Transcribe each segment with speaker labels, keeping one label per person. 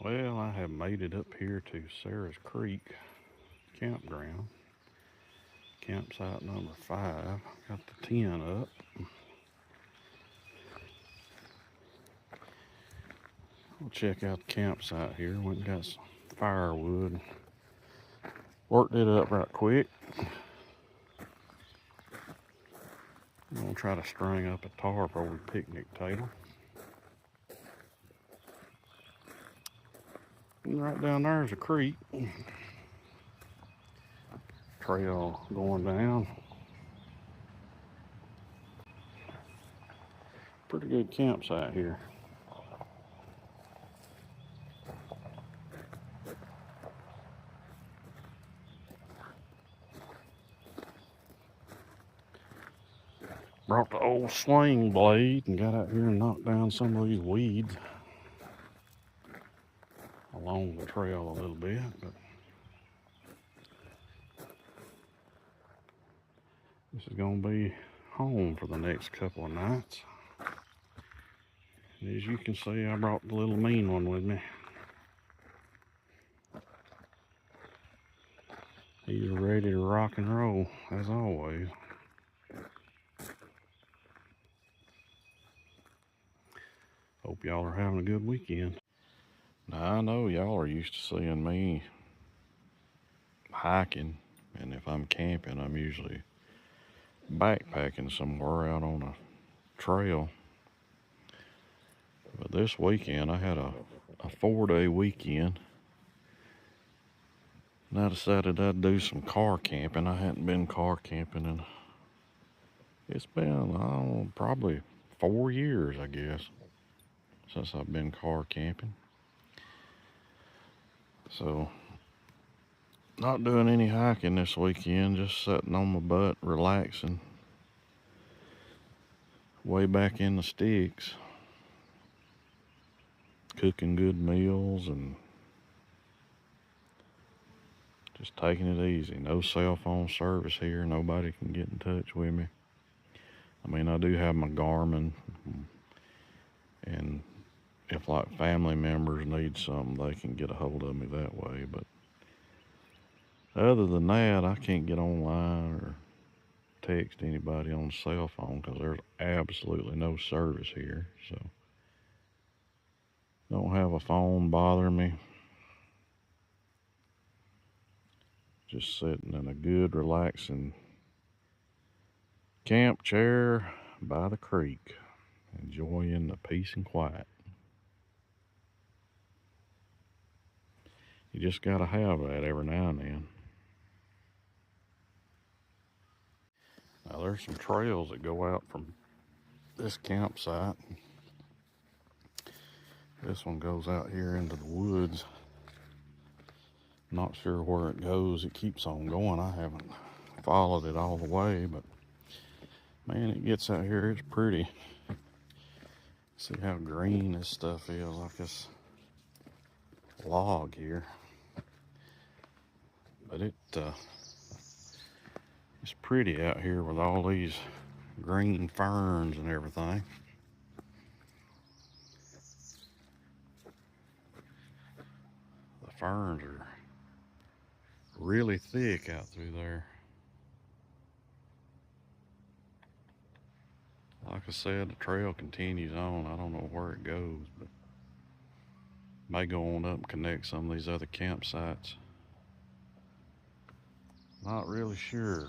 Speaker 1: Well, I have made it up here to Sarah's Creek Campground, campsite number 5. Got the tent up. We'll check out the campsite here. Went and got some firewood. Worked it up right quick. I'm gonna try to string up a tarp over the picnic table. And right down there is a creek. Trail going down. Pretty good campsite here. Brought the old sling blade and got out here and knocked down some of these weeds along the trail a little bit, but this is gonna be home for the next couple of nights. And as you can see, I brought the little mean one with me. He's ready to rock and roll as always. Hope y'all are having a good weekend. Now I know y'all are used to seeing me hiking, and if I'm camping, I'm usually backpacking somewhere out on a trail. But this weekend I had a 4-day weekend, and I decided I'd do some car camping. I hadn't been car camping and it's been probably 4 years, I guess, since I've been car camping. So not doing any hiking this weekend, just sitting on my butt relaxing way back in the sticks, cooking good meals and just taking it easy. No cell phone service here. Nobody can get in touch with me. I mean, I do have my Garmin, and if like family members need something, they can get a hold of me that way. But other than that, I can't get online or text anybody on the cell phone because there's absolutely no service here. So don't have a phone bothering me. Just sitting in a good, relaxing camp chair by the creek, enjoying the peace and quiet. You just gotta have that every now and then. Now there's some trails that go out from this campsite. This one goes out here into the woods. Not sure where it goes. It keeps on going. I haven't followed it all the way, but man, it gets out here. It's pretty. See how green this stuff is, like this log here. But it's pretty out here with all these green ferns and everything. The ferns are really thick out through there. Like I said, the trail continues on. I don't know where it goes, but may go on up and connect some of these other campsites. Not really sure.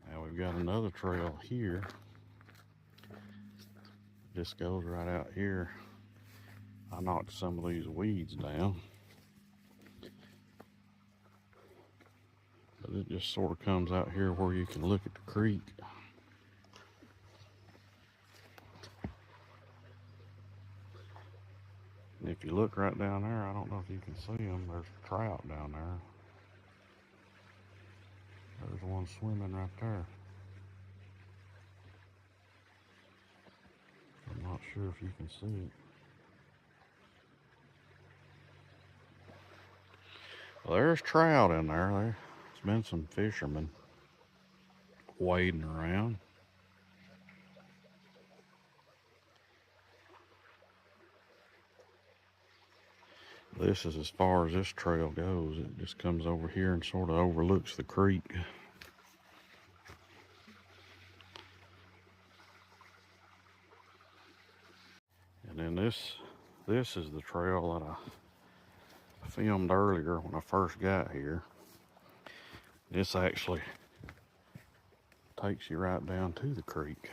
Speaker 1: Now we've got another trail here. This goes right out here. I knocked some of these weeds down. But it just sort of comes out here where you can look at the creek. And if you look right down there, I don't know if you can see them, there's trout down there. There's one swimming right there. I'm not sure if you can see it. Well, there's trout in there. There's been some fishermen wading around. This is as far as this trail goes. It just comes over here and sort of overlooks the creek. And then this is the trail that I filmed earlier when I first got here. This actually takes you right down to the creek.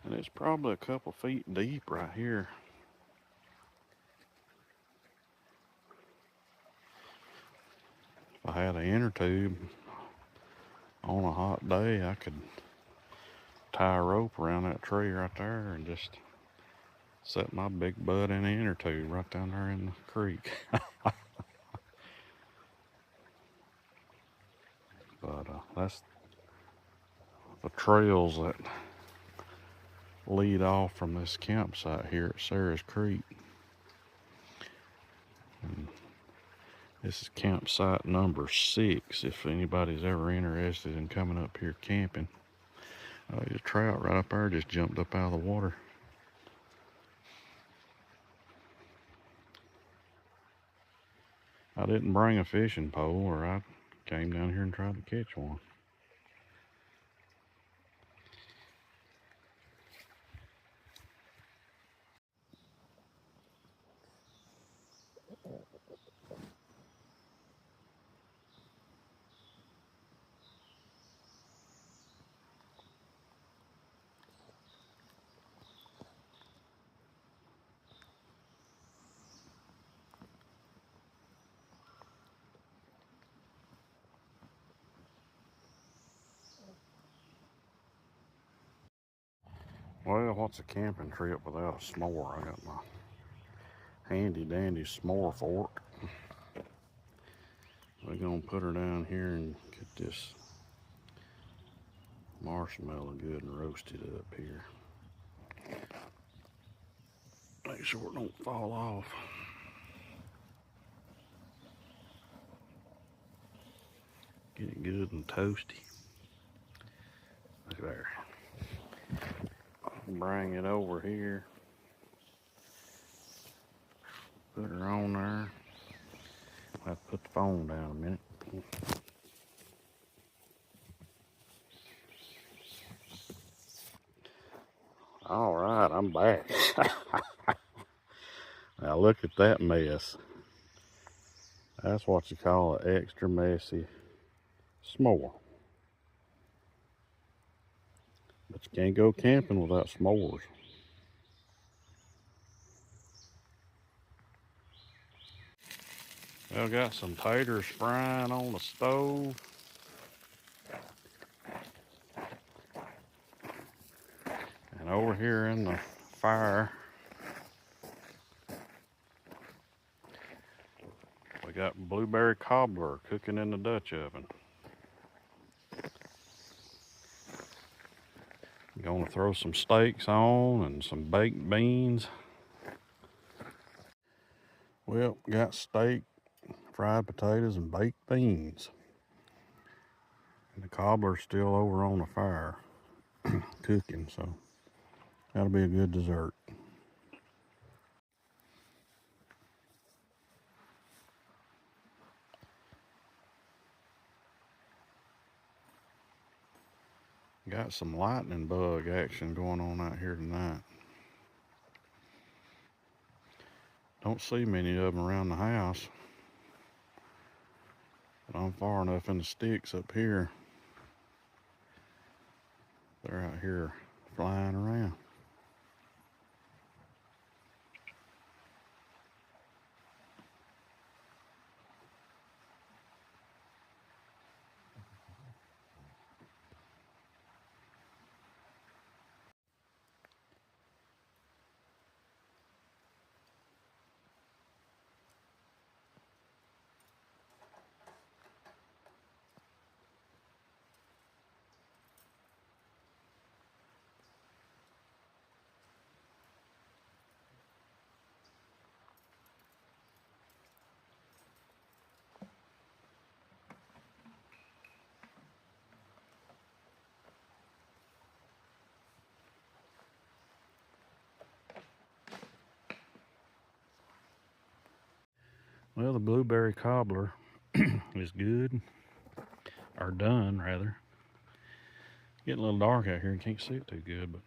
Speaker 1: And it's probably a couple feet deep right here. If I had an inner tube on a hot day, I could tie a rope around that tree right there and just set my big butt in the inner tube right down there in the creek. But that's the trails that lead off from this campsite here at Sarah's Creek. And this is campsite number 6 if anybody's ever interested in coming up here camping. There's a trout right up there just jumped up out of the water. I didn't bring a fishing pole, or I came down here and tried to catch one. Well, what's a camping trip without a s'more? I got my handy dandy s'more fork. We're gonna put her down here and get this marshmallow good and roasted up here. Make sure it don't fall off. Get it good and toasty. Look there. Bring it over here. Put her on there. I'll have to put the phone down a minute. All right, I'm back. Now look at that mess. That's what you call an extra messy s'more. But you can't go camping without s'mores. Well, got some taters frying on the stove. And over here in the fire, we got blueberry cobbler cooking in the Dutch oven. Gonna throw some steaks on and some baked beans. Well, got steak, fried potatoes, and baked beans. And the cobbler's still over on the fire cooking, so that'll be a good dessert. Got some lightning bug action going on out here tonight. Don't see many of them around the house, but I'm far enough in the sticks up here. They're out here flying around. Well, the blueberry cobbler is good, or done rather. Getting a little dark out here, you can't see it too good, but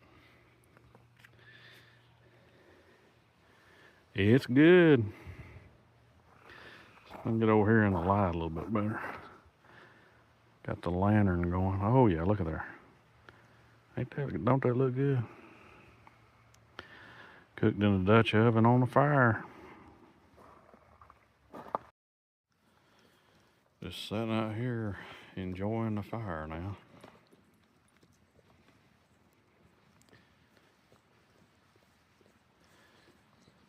Speaker 1: it's good. I'll get over here in the light a little bit better. Got the lantern going. Oh yeah, look at there. Don't that look good? Cooked in a Dutch oven on the fire. Just sitting out here enjoying the fire now.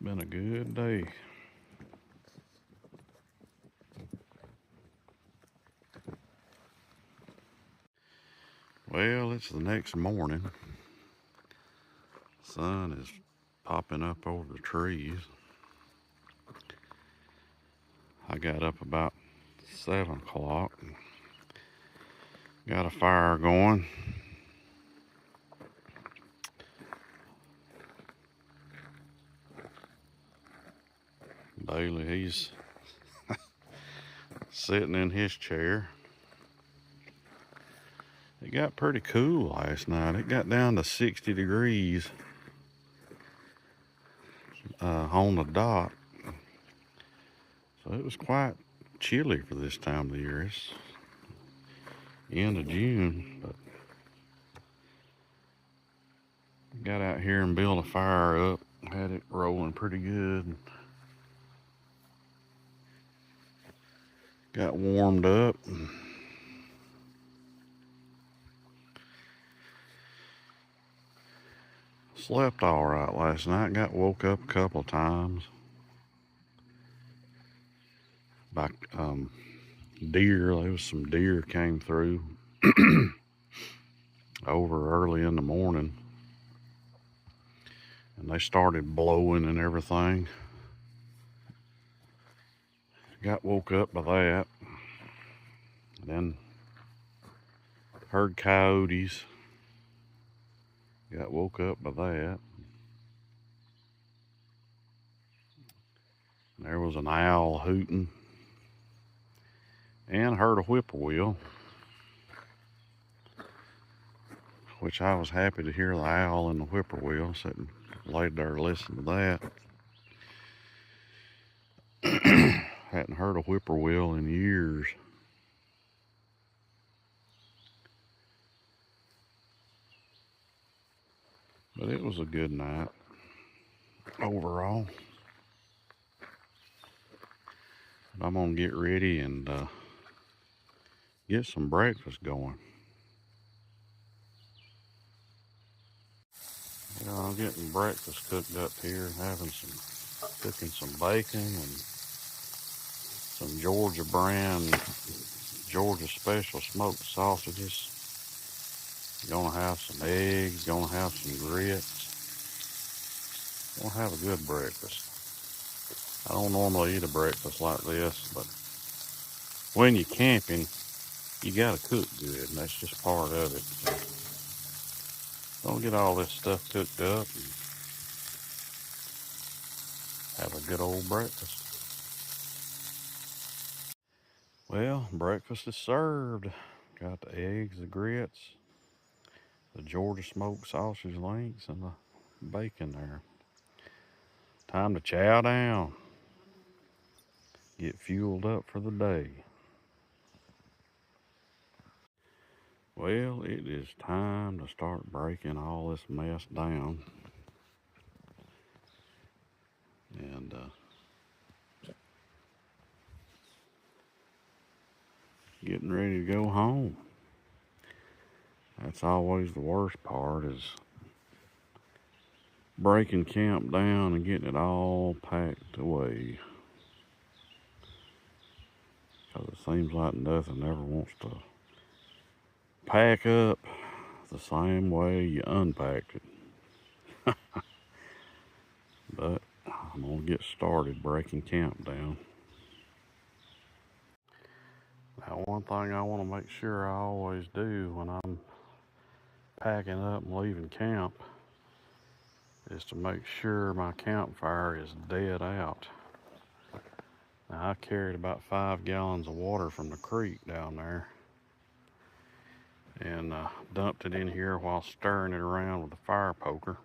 Speaker 1: Been a good day. Well, it's the next morning. Sun is popping up over the trees. I got up about 7 o'clock. Got a fire going. Bailey, he's sitting in his chair. It got pretty cool last night. It got down to 60 degrees on the dot. So it was quite chilly for this time of the year. It's end of June, but got out here and built a fire up. Had it rolling pretty good. Got warmed up. Slept all right last night. Got woke up a couple times by deer. There was some deer came through over early in the morning, and they started blowing and everything. Got woke up by that. And then heard coyotes. Got woke up by that. There was an owl hooting. And heard a whippoorwill, which I was happy to hear the owl and the whippoorwill. Sitting laid there listening to that. Hadn't heard a whippoorwill in years. But it was a good night overall. But I'm gonna get ready and get some breakfast going. Yeah, I'm getting breakfast cooked up here, cooking some bacon and some Georgia brand, Georgia special smoked sausages. Gonna have some eggs, gonna have some grits. Gonna have a good breakfast. I don't normally eat a breakfast like this, but when you're camping, you gotta cook good, and that's just part of it. So don't get all this stuff cooked up and have a good old breakfast. Well, breakfast is served. Got the eggs, the grits, the Georgia smoked sausage links, and the bacon there. Time to chow down. Get fueled up for the day. Well, it is time to start breaking all this mess down. And getting ready to go home. That's always the worst part, is breaking camp down and getting it all packed away. Because it seems like nothing ever wants to pack up the same way you unpacked it. But I'm gonna get started breaking camp down. Now, one thing I want to make sure I always do when I'm packing up and leaving camp is to make sure my campfire is dead out. Now, I carried about 5 gallons of water from the creek down there and dumped it in here while stirring it around with a fire poker.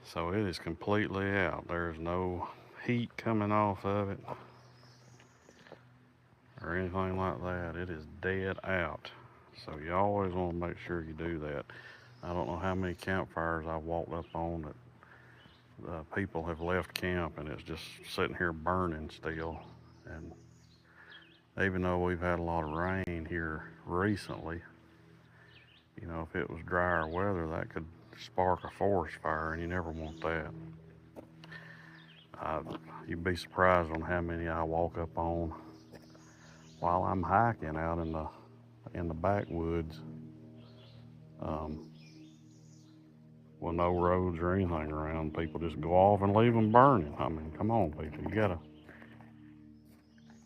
Speaker 1: So it is completely out. There's no heat coming off of it or anything like that. It is dead out. So you always want to make sure you do that. I don't know how many campfires I've walked up on that people have left camp and it's just sitting here burning still. And even though we've had a lot of rain here recently, you know, if it was drier weather, that could spark a forest fire, and you never want that. You'd be surprised on how many I walk up on while I'm hiking out in the backwoods, with no roads or anything around. People just go off and leave them burning. I mean, come on, people,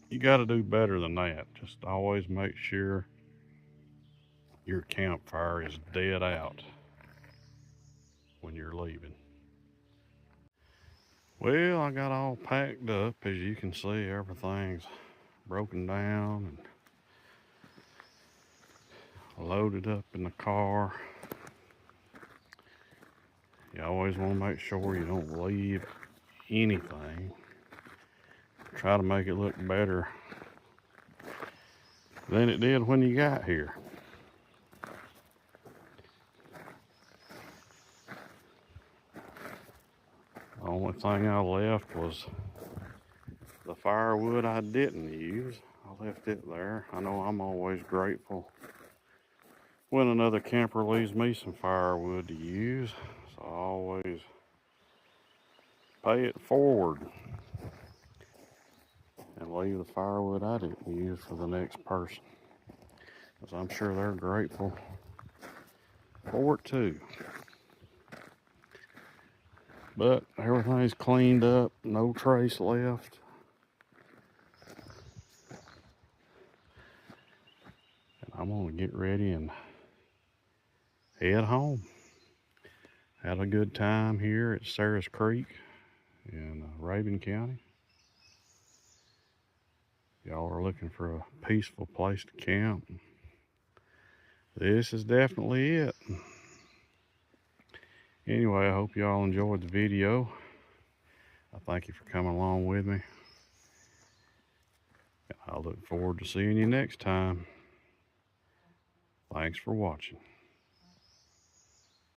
Speaker 1: you gotta do better than that. Just always make sure your campfire is dead out when you're leaving. Well, I got all packed up. As you can see, everything's broken down and loaded up in the car. You always want to make sure you don't leave anything. Try to make it look better than it did when you got here. The only thing I left was the firewood I didn't use. I left it there. I know I'm always grateful when another camper leaves me some firewood to use. So I always pay it forward and leave the firewood I didn't use for the next person, because I'm sure they're grateful for it too. But everything's cleaned up, no trace left. And I'm gonna get ready and head home. Had a good time here at Sarah's Creek in Rabun County. Y'all are looking for a peaceful place to camp, this is definitely it. Anyway, I hope y'all enjoyed the video. I thank you for coming along with me. I look forward to seeing you next time. Thanks for watching.